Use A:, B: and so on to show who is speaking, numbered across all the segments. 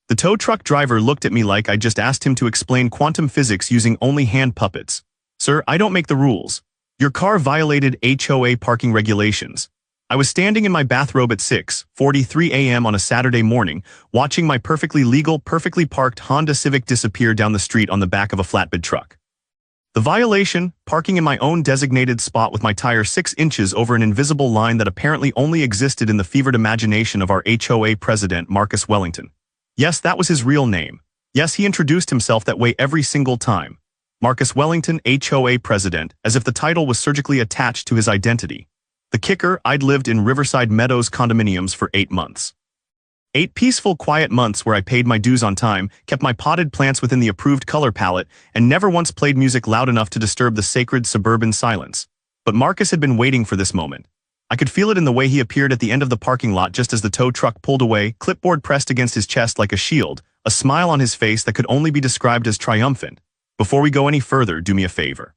A: The tow truck driver looked at me like I just asked him to explain quantum physics using only hand puppets. Sir, I don't make the rules. Your car violated HOA parking regulations. I was standing in my bathrobe at 6:43 a.m. on a Saturday morning, watching my perfectly legal, perfectly parked Honda Civic disappear down the street on the back of a flatbed truck. The violation, parking in my own designated spot with my tire 6 inches over an invisible line that apparently only existed in the fevered imagination of our HOA President, Marcus Wellington. Yes, that was his real name. Yes, he introduced himself that way every single time. Marcus Wellington, HOA President, as if the title was surgically attached to his identity. The kicker, I'd lived in Riverside Meadows condominiums for 8 months. 8 peaceful, quiet months where I paid my dues on time, kept my potted plants within the approved color palette, and never once played music loud enough to disturb the sacred suburban silence. But Marcus had been waiting for this moment. I could feel it in the way he appeared at the end of the parking lot just as the tow truck pulled away, clipboard pressed against his chest like a shield, a smile on his face that could only be described as triumphant. Before we go any further, do me a favor.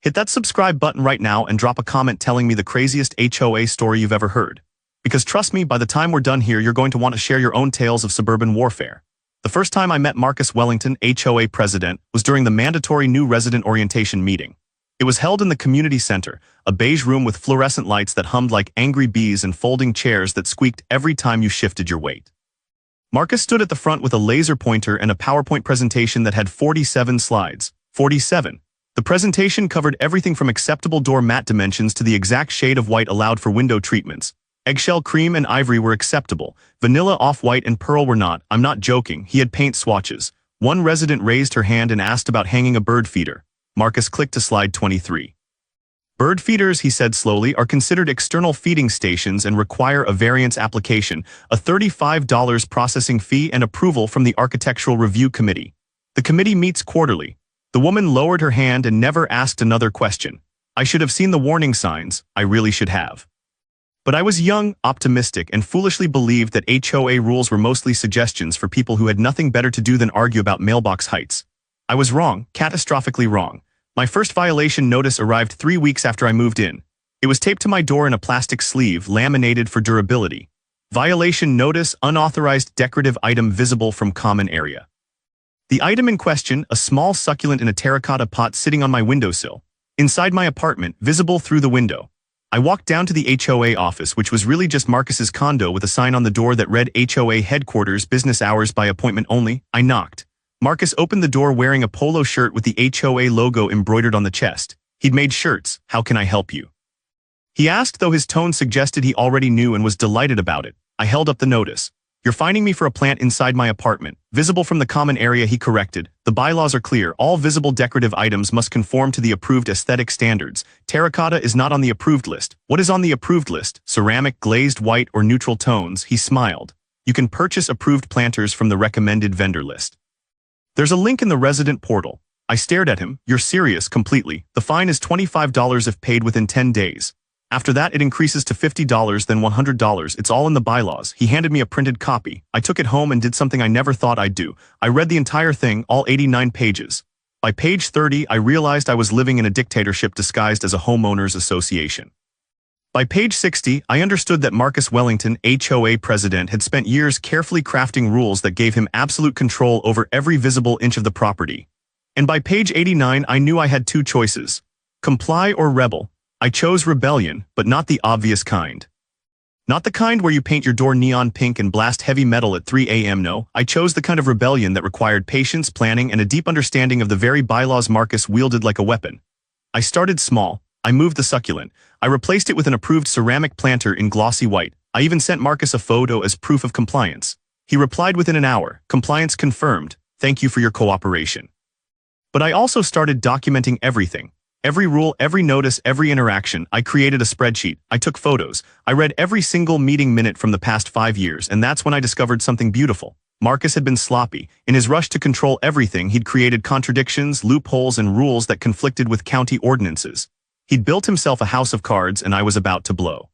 A: Hit that subscribe button right now and drop a comment telling me the craziest HOA story you've ever heard. Because trust me, by the time we're done here, you're going to want to share your own tales of suburban warfare. The first time I met Marcus Wellington, HOA President, was during the mandatory new resident orientation meeting. It was held in the community center, a beige room with fluorescent lights that hummed like angry bees and folding chairs that squeaked every time you shifted your weight. Marcus stood at the front with a laser pointer and a PowerPoint presentation that had 47 slides. 47. The presentation covered everything from acceptable door mat dimensions to the exact shade of white allowed for window treatments. Eggshell cream and ivory were acceptable. Vanilla, off-white, and pearl were not. I'm not joking. He had paint swatches. One resident raised her hand and asked about hanging a bird feeder. Marcus clicked to slide 23. Bird feeders, he said slowly, are considered external feeding stations and require a variance application, a $35 processing fee, and approval from the Architectural Review Committee. The committee meets quarterly. The woman lowered her hand and never asked another question. I should have seen the warning signs. I really should have. But I was young, optimistic, and foolishly believed that HOA rules were mostly suggestions for people who had nothing better to do than argue about mailbox heights. I was wrong, catastrophically wrong. My first violation notice arrived 3 weeks after I moved in. It was taped to my door in a plastic sleeve, laminated for durability. Violation notice, unauthorized decorative item visible from common area. The item in question, a small succulent in a terracotta pot sitting on my windowsill. Inside my apartment, visible through the window. I walked down to the HOA office, which was really just Marcus's condo with a sign on the door that read HOA headquarters, business hours by appointment only. I knocked. Marcus opened the door wearing a polo shirt with the HOA logo embroidered on the chest. He'd made shirts. How can I help you? He asked, though his tone suggested he already knew and was delighted about it. I held up the notice. You're finding me for a plant inside my apartment. Visible from the common area, he corrected. The bylaws are clear. All visible decorative items must conform to the approved aesthetic standards. Terracotta is not on the approved list. What is on the approved list? Ceramic, glazed white, or neutral tones? He smiled. You can purchase approved planters from the recommended vendor list. There's a link in the resident portal. I stared at him. You're serious, completely. The fine is $25 if paid within 10 days. After that, it increases to $50, then $100. It's all in the bylaws. He handed me a printed copy. I took it home and did something I never thought I'd do. I read the entire thing, all 89 pages. By page 30, I realized I was living in a dictatorship disguised as a homeowners association. By page 60, I understood that Marcus Wellington, HOA President, had spent years carefully crafting rules that gave him absolute control over every visible inch of the property. And by page 89, I knew I had 2 choices: comply or rebel. I chose rebellion, but not the obvious kind. Not the kind where you paint your door neon pink and blast heavy metal at 3 a.m. No, I chose the kind of rebellion that required patience, planning, and a deep understanding of the very bylaws Marcus wielded like a weapon. I started small. I moved the succulent. I replaced it with an approved ceramic planter in glossy white. I even sent Marcus a photo as proof of compliance. He replied within an hour. Compliance confirmed. Thank you for your cooperation. But I also started documenting everything. Every rule, every notice, every interaction. I created a spreadsheet. I took photos. I read every single meeting minute from the past 5 years, and that's when I discovered something beautiful. Marcus had been sloppy. In his rush to control everything, he'd created contradictions, loopholes, and rules that conflicted with county ordinances. He'd built himself a house of cards, and I was about to blow.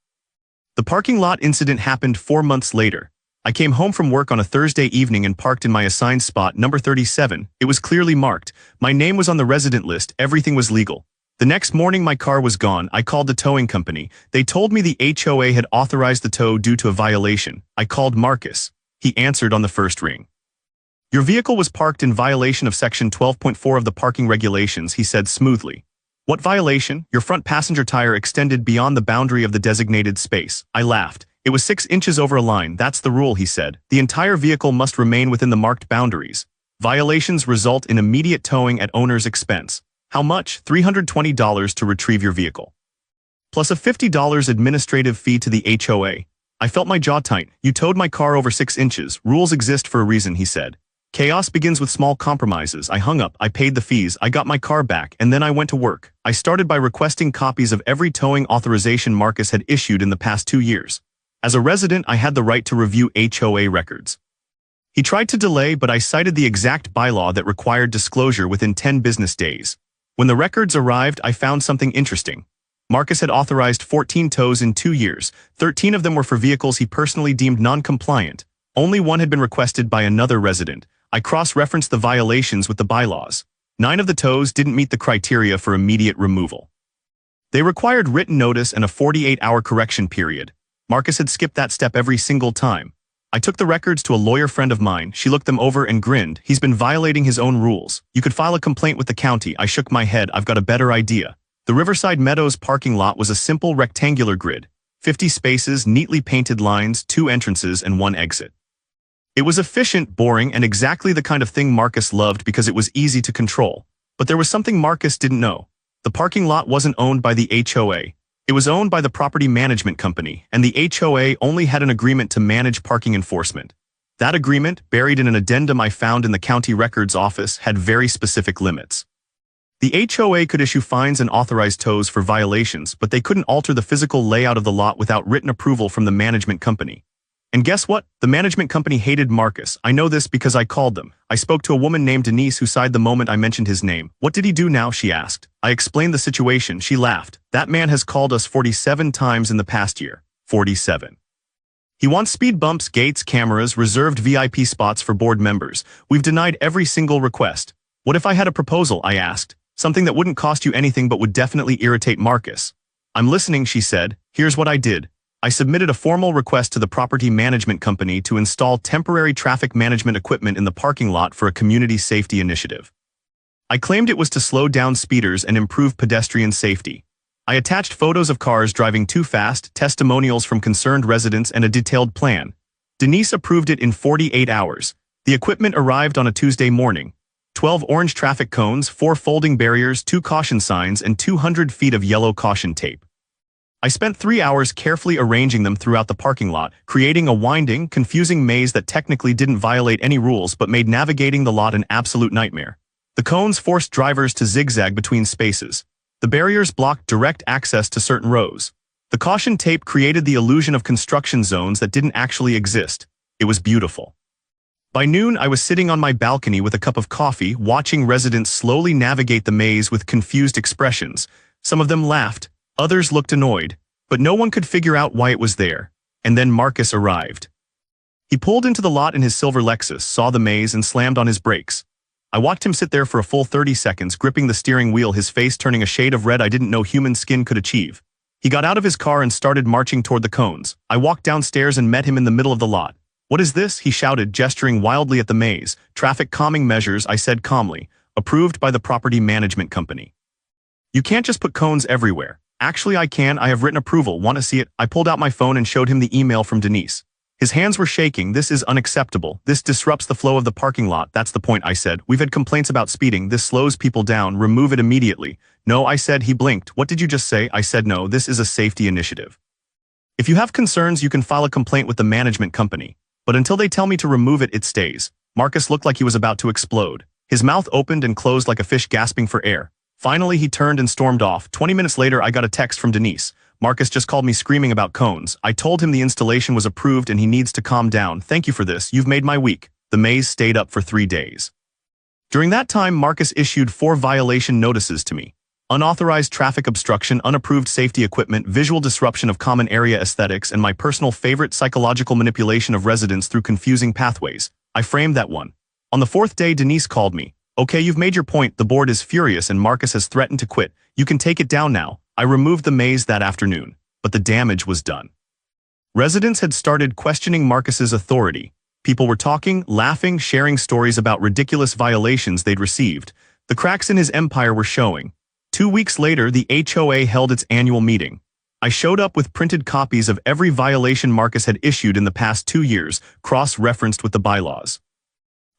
A: The parking lot incident happened 4 months later. I came home from work on a Thursday evening and parked in my assigned spot, number 37. It was clearly marked. My name was on the resident list. Everything was legal. The next morning my car was gone. I called the towing company. They told me the HOA had authorized the tow due to a violation. I called Marcus. He answered on the first ring. Your vehicle was parked in violation of Section 12.4 of the parking regulations, he said smoothly. What violation? Your front passenger tire extended beyond the boundary of the designated space. I laughed. It was 6 inches over a line. That's the rule, he said. The entire vehicle must remain within the marked boundaries. Violations result in immediate towing at owner's expense. How much? $320 to retrieve your vehicle. Plus a $50 administrative fee to the HOA. I felt my jaw tight. You towed my car over 6 inches. Rules exist for a reason, he said. Chaos begins with small compromises. I hung up, I paid the fees, I got my car back, and then I went to work. I started by requesting copies of every towing authorization Marcus had issued in the past 2 years. As a resident, I had the right to review HOA records. He tried to delay, but I cited the exact bylaw that required disclosure within 10 business days. When the records arrived, I found something interesting. Marcus had authorized 14 tows in 2 years. 13 of them were for vehicles he personally deemed non-compliant. Only one had been requested by another resident. I cross-referenced the violations with the bylaws. 9 of the tows didn't meet the criteria for immediate removal. They required written notice and a 48-hour correction period. Marcus had skipped that step every single time. I took the records to a lawyer friend of mine. She looked them over and grinned. He's been violating his own rules. You could file a complaint with the county. I shook my head. I've got a better idea. The Riverside Meadows parking lot was a simple rectangular grid. 50 spaces, neatly painted lines, 2 entrances, and 1 exit. It was efficient, boring, and exactly the kind of thing Marcus loved because it was easy to control. But there was something Marcus didn't know. The parking lot wasn't owned by the HOA. It was owned by the property management company, and the HOA only had an agreement to manage parking enforcement. That agreement, buried in an addendum I found in the county records office, had very specific limits. The HOA could issue fines and authorize tows for violations, but they couldn't alter the physical layout of the lot without written approval from the management company. And guess what? The management company hated Marcus. I know this because I called them. I spoke to a woman named Denise who sighed the moment I mentioned his name. What did he do now? She asked. I explained the situation. She laughed. That man has called us 47 times in the past year. 47. He wants speed bumps, gates, cameras, reserved VIP spots for board members. We've denied every single request. What if I had a proposal? I asked. Something that wouldn't cost you anything but would definitely irritate Marcus. I'm listening, she said. Here's what I did. I submitted a formal request to the property management company to install temporary traffic management equipment in the parking lot for a community safety initiative. I claimed it was to slow down speeders and improve pedestrian safety. I attached photos of cars driving too fast, testimonials from concerned residents, and a detailed plan. Denise approved it in 48 hours. The equipment arrived on a Tuesday morning. 12 orange traffic cones, 4 folding barriers, 2 caution signs, and 200 feet of yellow caution tape. I spent 3 hours carefully arranging them throughout the parking lot, creating a winding, confusing maze that technically didn't violate any rules but made navigating the lot an absolute nightmare. The cones forced drivers to zigzag between spaces. The barriers blocked direct access to certain rows. The caution tape created the illusion of construction zones that didn't actually exist. It was beautiful. By noon, I was sitting on my balcony with a cup of coffee, watching residents slowly navigate the maze with confused expressions. Some of them laughed. Others looked annoyed, but no one could figure out why it was there. And then Marcus arrived. He pulled into the lot in his silver Lexus, saw the maze, and slammed on his brakes. I watched him sit there for a full 30 seconds, gripping the steering wheel, his face turning a shade of red I didn't know human skin could achieve. He got out of his car and started marching toward the cones. I walked downstairs and met him in the middle of the lot. What is this? He shouted, gesturing wildly at the maze. Traffic calming measures, I said calmly. Approved by the property management company. You can't just put cones everywhere. Actually, I can. I have written approval. Want to see it? I pulled out my phone and showed him the email from Denise. His hands were shaking. This is unacceptable. This disrupts the flow of the parking lot. That's the point, I said. We've had complaints about speeding. This slows people down. Remove it immediately. No, I said. He blinked. What did you just say? I said no. This is a safety initiative. If you have concerns, you can file a complaint with the management company. But until they tell me to remove it, it stays. Marcus looked like he was about to explode. His mouth opened and closed like a fish gasping for air. Finally, he turned and stormed off. 20 minutes later, I got a text from Denise. Marcus just called me screaming about cones. I told him the installation was approved and he needs to calm down. Thank you for this. You've made my week. The maze stayed up for 3 days. During that time, Marcus issued 4 violation notices to me. Unauthorized traffic obstruction, unapproved safety equipment, visual disruption of common area aesthetics, and my personal favorite, psychological manipulation of residents through confusing pathways. I framed that one. On the 4th day, Denise called me. Okay, you've made your point. The board is furious and Marcus has threatened to quit. You can take it down now. I removed the maze that afternoon, but the damage was done. Residents had started questioning Marcus's authority. People were talking, laughing, sharing stories about ridiculous violations they'd received. The cracks in his empire were showing. 2 weeks later, the HOA held its annual meeting. I showed up with printed copies of every violation Marcus had issued in the past 2 years, cross-referenced with the bylaws.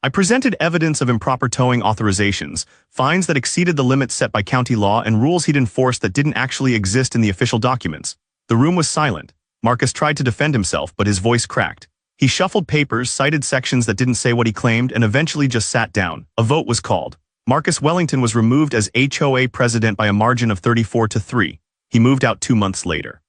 A: I presented evidence of improper towing authorizations, fines that exceeded the limits set by county law, and rules he'd enforced that didn't actually exist in the official documents. The room was silent. Marcus tried to defend himself, but his voice cracked. He shuffled papers, cited sections that didn't say what he claimed, and eventually just sat down. A vote was called. Marcus Wellington was removed as HOA President by a margin of 34-3. He moved out 2 months later.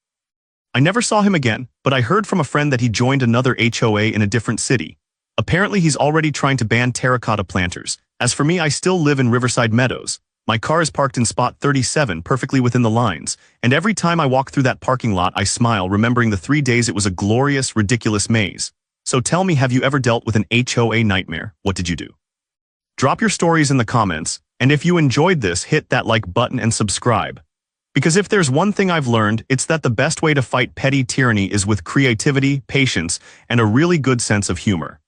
A: I never saw him again, but I heard from a friend that he joined another HOA in a different city. Apparently he's already trying to ban terracotta planters. As for me, I still live in Riverside Meadows. My car is parked in spot 37, perfectly within the lines, and every time I walk through that parking lot I smile, remembering the 3 days it was a glorious, ridiculous maze. So tell me, have you ever dealt with an HOA nightmare? What did you do? Drop your stories in the comments, and if you enjoyed this, hit that like button and subscribe. Because if there's one thing I've learned, it's that the best way to fight petty tyranny is with creativity, patience, and a really good sense of humor.